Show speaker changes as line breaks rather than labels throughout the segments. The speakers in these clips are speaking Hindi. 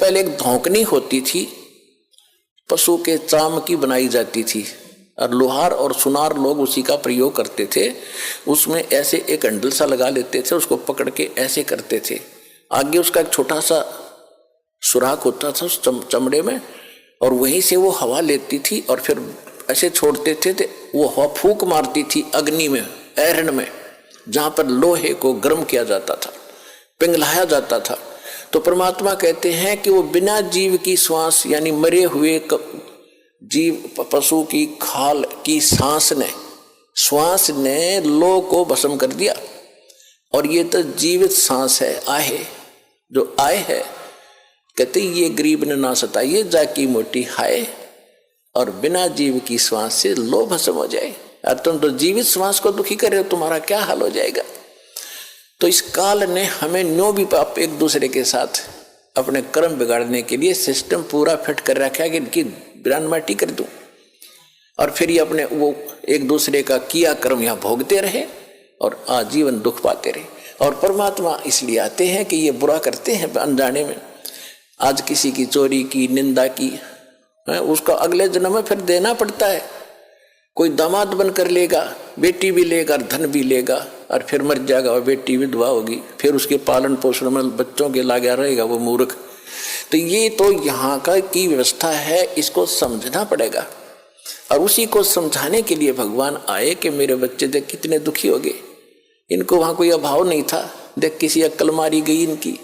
पहले एक धौंकनी होती थी, पशु के चाम की बनाई जाती थी, और लोहार और सुनार लोग उसी का प्रयोग करते थे। उसमें ऐसे एक हैंडल सा लगा लेते थे, उसको पकड़ के ऐसे करते थे, आगे उसका एक छोटा सा सुराख होता था उस चमड़े में, और वहीं से वो हवा लेती थी और फिर ऐसे छोड़ते थे, वो हवा फूंक मारती थी अग्नि में, ऐरण में, जहाँ पर लोहे को गर्म किया जाता था, पिघलाया जाता था। तो परमात्मा कहते हैं कि वो बिना जीव की श्वास, यानी मरे हुए जीव पशु की खाल की श्वास ने लोह को भस्म कर दिया। और ये तो जीवित सांस है, आहे जो आए है, कहते ये गरीब ने ना सताइए, जाकी मोटी हाय, और बिना जीव की श्वास से लोह भस्म हो जाए। और तुम तो जीवित श्वास को दुखी कर रहे हो, तुम्हारा क्या हाल हो जाएगा। तो इस काल ने हमें न्यो भी आप एक दूसरे के साथ अपने कर्म बिगाड़ने के लिए सिस्टम पूरा फिट कर रखा है कि इनकी बिरान माटी कर दूं, और फिर ये अपने वो एक दूसरे का किया कर्म यहाँ भोगते रहे और आजीवन दुख पाते रहे। और परमात्मा इसलिए आते हैं कि ये बुरा करते हैं अनजाने में। आज किसी की चोरी की, निंदा की, उसका अगले जन्म में फिर देना पड़ता है। कोई दामाद बनकर लेगा, बेटी भी लेगा, धन भी लेगा, और फिर मर जाएगा और बेटी विधवा होगी, फिर उसके पालन पोषण में बच्चों के लगा रहेगा वो मूर्ख। तो ये तो यहाँ का की व्यवस्था है, इसको समझना पड़ेगा। और उसी को समझाने के लिए भगवान आए कि मेरे बच्चे देख कितने दुखी हो गए, इनको वहाँ कोई अभाव नहीं था, देख किसी अक्ल मारी गई इनकी।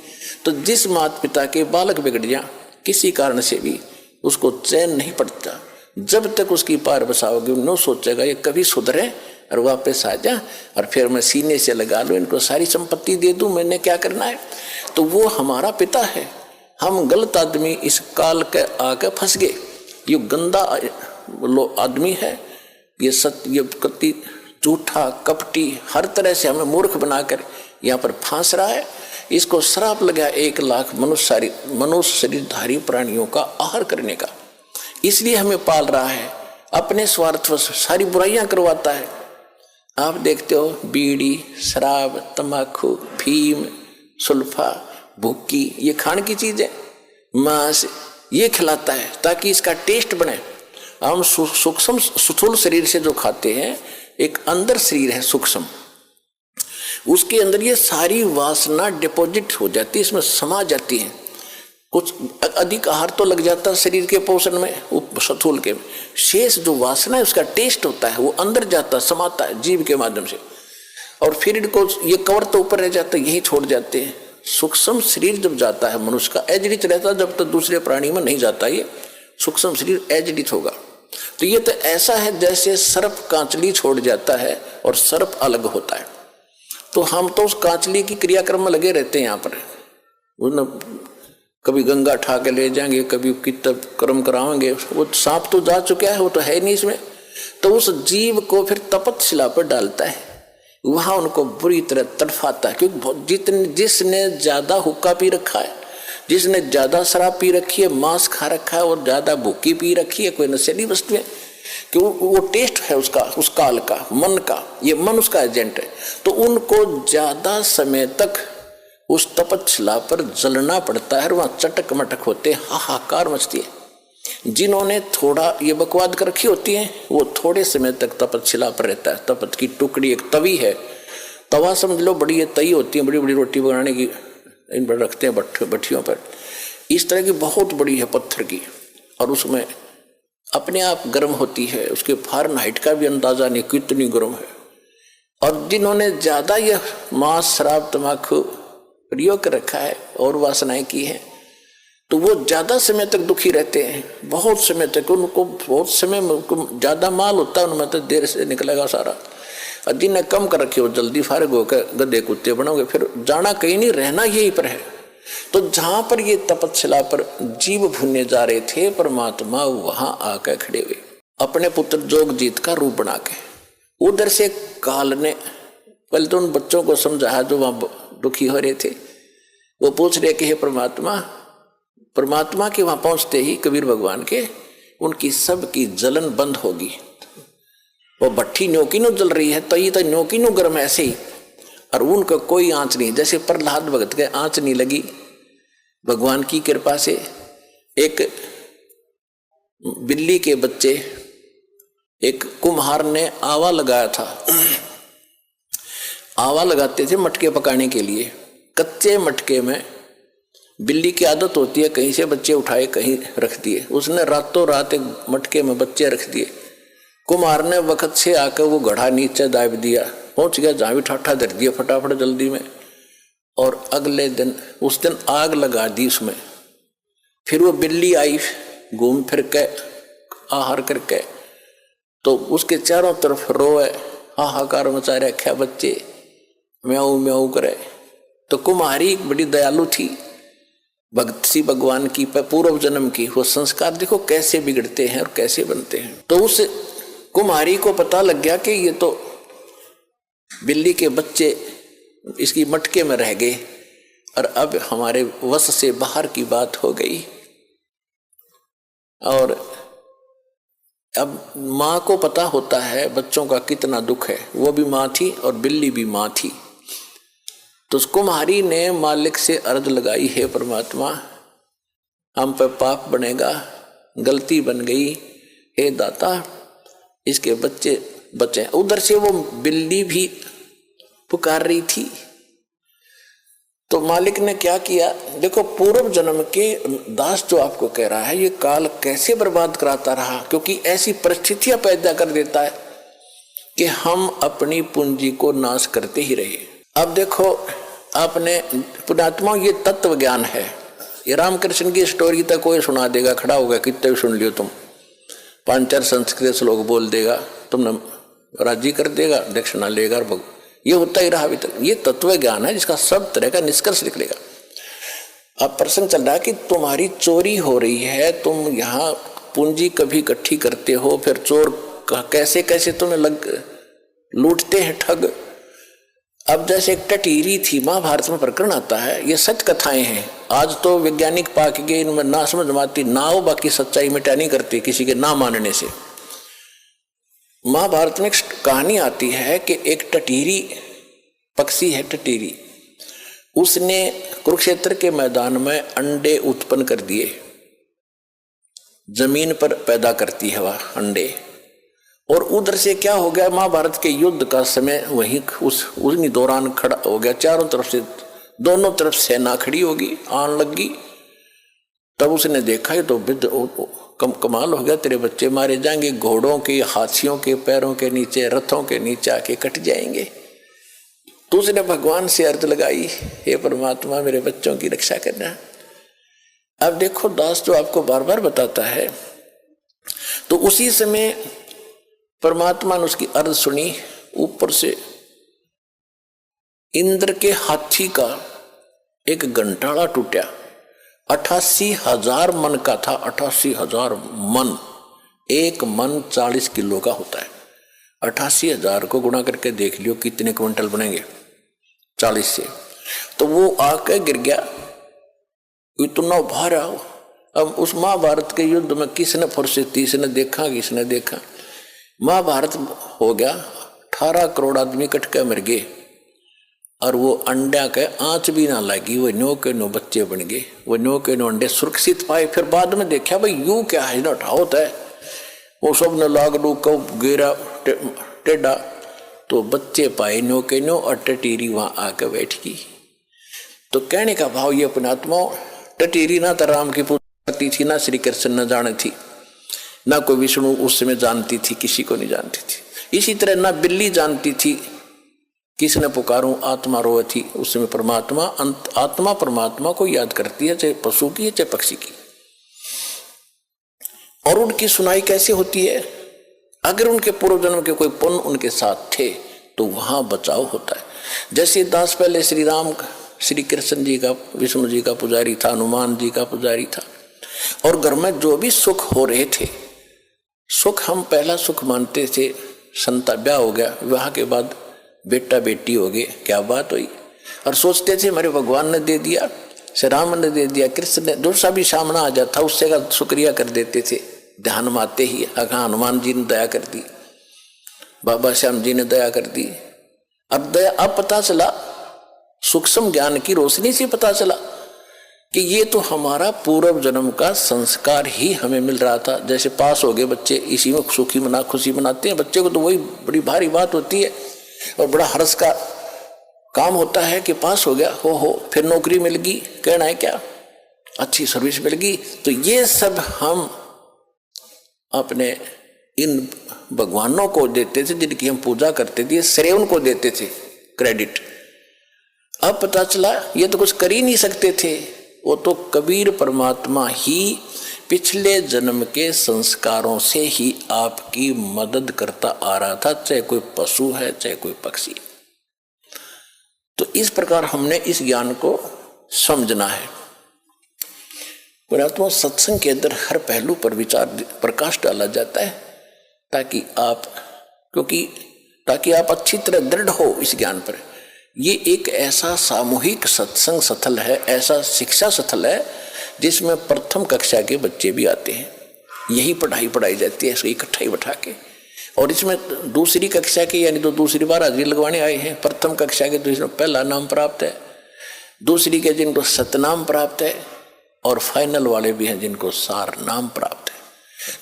तो जिस माता पिता के बालक बिगड़ जाए किसी कारण से भी, उसको चैन नहीं पड़ता जब तक उसकी पार बसाओगे। न सोचेगा ये कभी सुधरे और वापस आ जा, और फिर मैं सीने से लगा लूँ, इनको सारी संपत्ति दे दूँ, मैंने क्या करना है। तो वो हमारा पिता है। हम गलत आदमी इस काल के आके फंस गए। ये गंदा आदमी है, ये सत्य, ये कति झूठा, कपटी, हर तरह से हमें मूर्ख बनाकर यहाँ पर फांस रहा है। इसको श्राप लगा 1 लाख मनुष्य शरीरधारी प्राणियों का आहार करने का। इसलिए हमें पाल रहा है, अपने स्वार्थ सारी बुराइयां करवाता है। आप देखते हो बीड़ी, शराब, तंबाकू, फीम, सुल्फा, भुक्की, ये खाने की चीजें, मांस, ये खिलाता है ताकि इसका टेस्ट बने। हम सूक्ष्म स्थूल शरीर से जो खाते हैं, एक अंदर शरीर है सूक्ष्म, उसके अंदर ये सारी वासना डिपॉजिट हो जाती है, इसमें समा जाती है। कुछ अधिक आहार तो लग जाता है शरीर के पोषण में, स्थूल के, शेष जो वासना है उसका टेस्ट होता है, वो अंदर जाता है, समाता है जीव के माध्यम से। और फिर इनको ये कवर तो ऊपर रह जाता है, यही छोड़ जाते हैं। सूक्ष्म शरीर जब जाता है मनुष्य का, एजडित रहता है, जब तक दूसरे प्राणी में नहीं जाता ये सूक्ष्म शरीर एजडित होगा। तो ये तो ऐसा है जैसे सर्प कांचली छोड़ जाता है और सर्प अलग होता है। तो हम तो उस कांचली की क्रियाक्रम में लगे रहते हैं यहाँ पर, कभी गंगा ठा के ले जाएंगे, कभी कितब कर्म कराएंगे। वो सांप तो जा चुका है, वो तो है नहीं इसमें। तो उस जीव को फिर तपतशिला पर डालता है, वहां उनको बुरी तरह तड़फाता है। क्योंकि जिसने ज्यादा हुक्का पी रखा है, जिसने ज्यादा शराब पी रखी है, मांस खा रखा है और ज्यादा भूखी पी रखी है, कोई नशीली वस्तु है, कि वो टेस्ट है उसका, उस काल का, मन का, ये मन उसका एजेंट है। तो उनको ज्यादा समय तक उस तपतशिला पर जलना पड़ता है, वहां चटक मटक होते, हाहाकार मचती है। जिन्होंने थोड़ा ये बकवाद कर रखी होती है, वो थोड़े समय तक तपतशिला पर रहता है। तपत की टुकड़ी, एक तवी है, तवा समझ लो, बड़ी तई होती है, बड़ी बड़ी रोटी बनाने की, इन पर रखते हैं भट्टियों पर, इस तरह की बहुत बड़ी है पत्थर की, और उसमें अपने आप गर्म होती है, उसके फ़ारेनहाइट का भी अंदाजा नहीं कितनी गर्म है। और जिन्होंने ज्यादा यह मांस, शराब, तम्बाकू प्रयोग कर रखा है और वासनाएं की हैं, तो वो ज्यादा समय तक दुखी रहते हैं, बहुत समय तक। उनको बहुत समय में ज्यादा माल होता है, उनमें तो देर से निकलेगा सारा। और जिन्हें कम कर रखे हो जल्दी फारिग होकर गधे कुत्ते बनोगे, फिर जाना कहीं नहीं, रहना यहीं पर है। तो जहां पर ये तपतशिला पर जीव भुनने जा रहे थे, परमात्मा वहां आकर खड़े हुए, अपने पुत्र जोगजीत का रूप बना के। उधर से काल ने पहले तो उन बच्चों को समझाया जो वहां दुखी हो रहे थे। वो पूछ रहे कि हे परमात्मा के वहां पहुंचते ही कबीर भगवान के, उनकी सब की जलन बंद होगी। वो भट्टी न्योकी नो जल रही है, तो ये तो न्योकी नो गर्म ऐसे ही, और उनका कोई आंच नहीं। जैसे प्रहलाद भगत के आंच नहीं लगी, भगवान की कृपा से एक बिल्ली के बच्चे, एक कुम्हार ने आवा लगाया था। आवा लगाते थे मटके पकाने के लिए। कच्चे मटके में बिल्ली की आदत होती है कहीं से बच्चे उठाए कहीं रख दिए। उसने रातों रात एक मटके में बच्चे रख दिए। कुम्हार ने वक्त से आकर वो घड़ा नीचे दाब दिया, पहुंच गया जहां भी ठाठा धर दिया फटाफट जल्दी में, और अगले दिन उस दिन आग लगा दी उसमें। फिर वो बिल्ली आई घूम फिर के आहार करके, तो उसके चारों तरफ रोए, हाहाकार मचा रखा, बच्चे म्याऊ म्याऊ करे। तो कुम्हारी बड़ी दयालु थी, भक्त सी भगवान की, पूर्व जन्म की। वो संस्कार देखो कैसे बिगड़ते हैं और कैसे बनते हैं। तो उस कुम्हारी को पता लग गया कि ये तो बिल्ली के बच्चे इसकी मटके में रह गए और अब हमारे वश से बाहर की बात हो गई। और अब माँ को पता होता है बच्चों का कितना दुख है। वो भी माँ थी और बिल्ली भी माँ थी। तो उस कुम्हारी ने मालिक से अर्ज लगाई, हे परमात्मा, हम पर पाप बनेगा, गलती बन गई, हे दाता इसके बच्चे बचे। उधर से वो बिल्ली भी पुकार रही थी। तो मालिक ने क्या किया, देखो पूर्व जन्म के दास जो आपको कह रहा है ये काल कैसे बर्बाद कराता रहा, क्योंकि ऐसी परिस्थितियां पैदा कर देता है कि हम अपनी पूंजी को नाश करते ही रहे। अब देखो आपने पुणात्मा, ये तत्व ज्ञान है। ये रामकृष्ण की स्टोरी तक कोई सुना देगा, खड़ा होगा, कितने भी सुन लियो तुम, 5-4 संस्कृत श्लोक बोल देगा, तुमने राजी कर देगा, दक्षिणा लेगा, ये होता ही रहा अभी तक। ये तत्व ज्ञान है जिसका सब तरह का निष्कर्ष निकलेगा। अब प्रसंग चल रहा है कि तुम्हारी चोरी हो रही है, तुम यहाँ पूंजी कभी इकट्ठी करते हो, फिर चोर कैसे कैसे तुम्हें लूटते हैं ठग। अब जैसे एक टटीरी थी, महाभारत में प्रकरण आता है, ये सच कथाएं हैं। आज तो वैज्ञानिक पाक के इनमें ना समझ माती ना हो, बाकी सच्चाई मिटा नहीं करती किसी के ना मानने से। महाभारत में एक कहानी आती है कि एक टटीरी पक्षी है, टटीरी, उसने कुरुक्षेत्र के मैदान में अंडे उत्पन्न कर दिए। जमीन पर पैदा करती है वह अंडे, और उधर से क्या हो गया, महाभारत के युद्ध का समय वहीं उसी दौरान खड़ा हो गया। चारों तरफ से, दोनों तरफ सेना खड़ी होगी, आन लगी। तब उसने देखा ये तो कमाल हो गया, तेरे बच्चे मारे जाएंगे, घोड़ों के, हाथियों के पैरों के नीचे, रथों के नीचे आके कट जाएंगे। तो उसने भगवान से अर्ज लगाई, हे परमात्मा मेरे बच्चों की रक्षा करना। अब देखो दास जो आपको बार बार बताता है, तो उसी समय परमात्मा ने उसकी अर्ज सुनी। ऊपर से इंद्र के हाथी का एक घंटाड़ा टूटा, 88,000 मन का था। 88,000 मन, एक मन 40 किलो का होता है। 88,000 को गुणा करके देख लियो कितने क्विंटल बनेंगे 40 से। तो वो आके गिर गया, इतना भारा। अब उस महाभारत के युद्ध में किसने फुर्सती, किसने देखा, किसने देखा। महाभारत हो गया, 18 करोड़ आदमी कट के मर गए, और वो अंडा के आंच भी ना लगी, वो नो के नो बच्चे बन गए, वो नो के नो अंडे सुरक्षित पाए। फिर बाद में देखा भाई यू क्या है ना, होता है वो सब न लाग लू कब गिरा टेढ़ा, तो बच्चे पाए नो के नो, और टटीरी वहां आके बैठ गई। तो कहने का भाव ये पुणात्मा, टटीरी ना तो राम की पूजा करती थी, ना श्री कृष्ण न जाने थी, ना कोई विष्णु उस समय जानती थी, किसी को नहीं जानती थी। इसी तरह ना बिल्ली जानती थी किसने पुकारूं, आत्मा रोए थी। उस समय परमात्मा, आत्मा परमात्मा को याद करती है, चाहे पशु की है चाहे पक्षी की। और उनकी सुनाई कैसे होती है, अगर उनके पूर्व जन्म के कोई पुण्य उनके साथ थे तो वहां बचाव होता है। जैसे दास पहले श्री राम, श्री कृष्ण जी का, विष्णु जी का पुजारी था, हनुमान जी का पुजारी था, और घर में जो भी सुख हो रहे थे, सुख हम पहला सुख मानते थे। संता ब्याह हो गया, विवाह के बाद बेटा बेटी हो गए, क्या बात हुई, और सोचते थे हमारे भगवान ने दे दिया, श्री राम ने दे दिया, कृष्ण ने, जो सा भी सामना आ जाता उससे का शुक्रिया कर देते थे। ध्यान में आते ही अगर हनुमान जी ने दया कर दी, बाबा श्याम जी ने दया कर दी। अब दया, अब पता चला, सूक्ष्म ज्ञान की रोशनी से पता चला कि ये तो हमारा पूर्व जन्म का संस्कार ही हमें मिल रहा था। जैसे पास हो गए बच्चे, इसी में खुशी मनाते हैं। बच्चे को तो वही बड़ी भारी बात होती है और बड़ा हर्ष का काम होता है कि पास हो गया, हो फिर नौकरी मिल गई, कहना है क्या, अच्छी सर्विस मिल गई। तो ये सब हम अपने इन भगवानों को देते थे जिनकी हम पूजा करते थे, श्रेय उनको देते थे, क्रेडिट। अब पता चला ये तो कुछ कर ही नहीं सकते थे, वो तो कबीर परमात्मा ही पिछले जन्म के संस्कारों से ही आपकी मदद करता आ रहा था, चाहे कोई पशु है चाहे कोई पक्षी है। तो इस प्रकार हमने इस ज्ञान को समझना है। पुरात्मा सत्संग के अंदर हर पहलू पर विचार प्रकाश डाला जाता है ताकि आप अच्छी तरह दृढ़ हो इस ज्ञान पर। ये एक ऐसा सामूहिक सत्संग स्थल है, ऐसा शिक्षा स्थल है जिसमें प्रथम कक्षा के बच्चे भी आते हैं। यही पढ़ाई जाती है, इसको इकट्ठा ही बैठा के। और इसमें दूसरी कक्षा के यानी तो दूसरी बार हाजिरी लगवाने आए हैं, प्रथम कक्षा के तो इसमें पहला नाम प्राप्त है, दूसरी के जिनको सतनाम प्राप्त है, और फाइनल वाले भी हैं जिनको सार नाम प्राप्त है।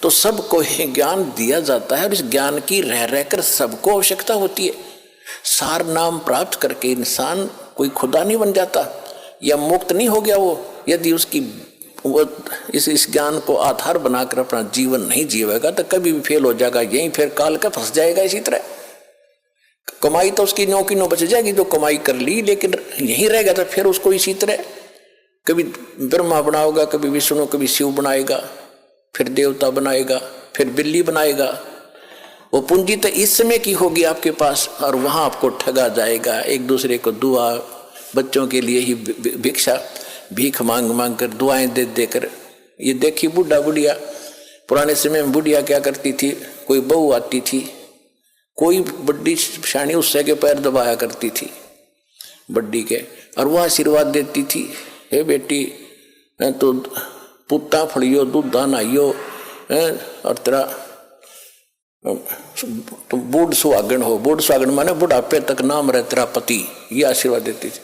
तो सबको ज्ञान दिया जाता है और इस ज्ञान की रह रहकर सबको आवश्यकता होती है। सार नाम प्राप्त करके इंसान कोई खुदा नहीं बन जाता या मुक्त नहीं हो गया वो, यदि उसकी वो इस ज्ञान को आधार बनाकर अपना जीवन नहीं जीवेगा तो कभी भी फेल हो जाएगा, यहीं फिर काल का फंस जाएगा। इसी तरह कमाई तो उसकी नो की नो बच जाएगी जो कमाई कर ली, लेकिन यहीं रहेगा तो फिर उसको इसी तरह कभी ब्रह्मा बनाएगा, कभी विष्णु, कभी शिव बनाएगा, फिर देवता बनाएगा, फिर बिल्ली बनाएगा। वो पूंजी तो इस समय की होगी आपके पास और वहां आपको ठगा जाएगा। एक दूसरे को दुआ, बच्चों के लिए ही भिक्षा भीख मांग मांग कर, दुआएं दे देकर। ये देखी बुढ़ा बुढ़िया, पुराने समय में बुढ़िया क्या करती थी, कोई बहू आती थी, कोई बड्डी शानी उससे के पैर दबाया करती थी बड्डी के, और वह आशीर्वाद देती थी, हे बेटी तो पुत्ता फड़ियो, दूधा नहाइयो, और तेरा तुम बूढ़ सुहागन हो। बूढ़ सुहागन माने बुढ़ापे तक नाम रहे तेरा पति, ये आशीर्वाद देती थी।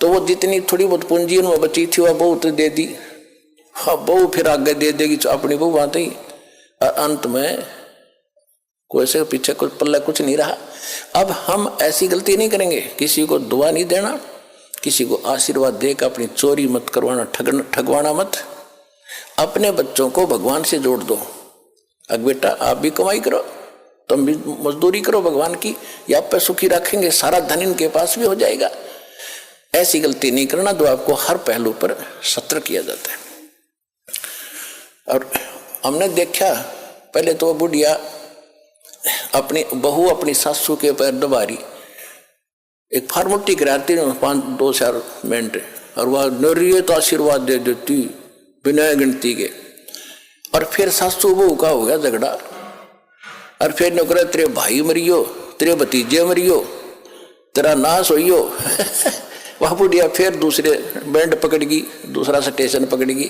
तो वो जितनी थोड़ी बहुत पूंजी उनमें बची थी वह बहू तो दे दी। हाँ, बहू फिर आगे दे देगी अपनी बहू आते ही, और अंत में कोई से पीछे कुछ पल्ला कुछ नहीं रहा। अब हम ऐसी गलती नहीं करेंगे, किसी को दुआ नहीं देना, किसी को आशीर्वाद देकर अपनी चोरी मत करवाना, ठगवाना मत। अपने बच्चों को भगवान से जोड़ दो। अब बेटा आप भी कमाई करो, तुम भी मजदूरी करो भगवान की, या आप पे सुखी रखेंगे, सारा धन इनके पास भी हो जाएगा। ऐसी गलती नहीं करना जो आपको हर पहलू पर सत्र किया जाता है। और हमने देखा पहले तो बुढ़िया अपनी बहू अपनी सासू के पैर दबा रही, एक फार्मोटी कराती 5-2 मिनट, और वह नरियत आशीर्वाद दे देती बिना गिनती के। और फिर सासू बहू का हो गया झगड़ा, और फिर नौकरा तेरे भाई मरियो, तेरे भतीजे मरियो, तेरा नाश होइयो। वह बुढ़िया फिर दूसरे बैंड पकड़गी, दूसरा स्टेशन पकड़गी।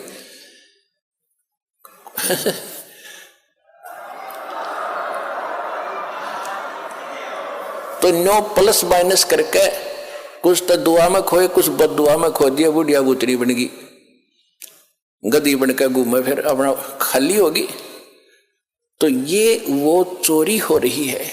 तो 9 प्लस माइनस करके कुछ तो दुआ में खोए, कुछ बददुआ में खो दिया। बुढ़िया गुतरी बन गई, गधी बनकर घूमे, फिर अपना खाली होगी। तो ये वो चोरी हो रही है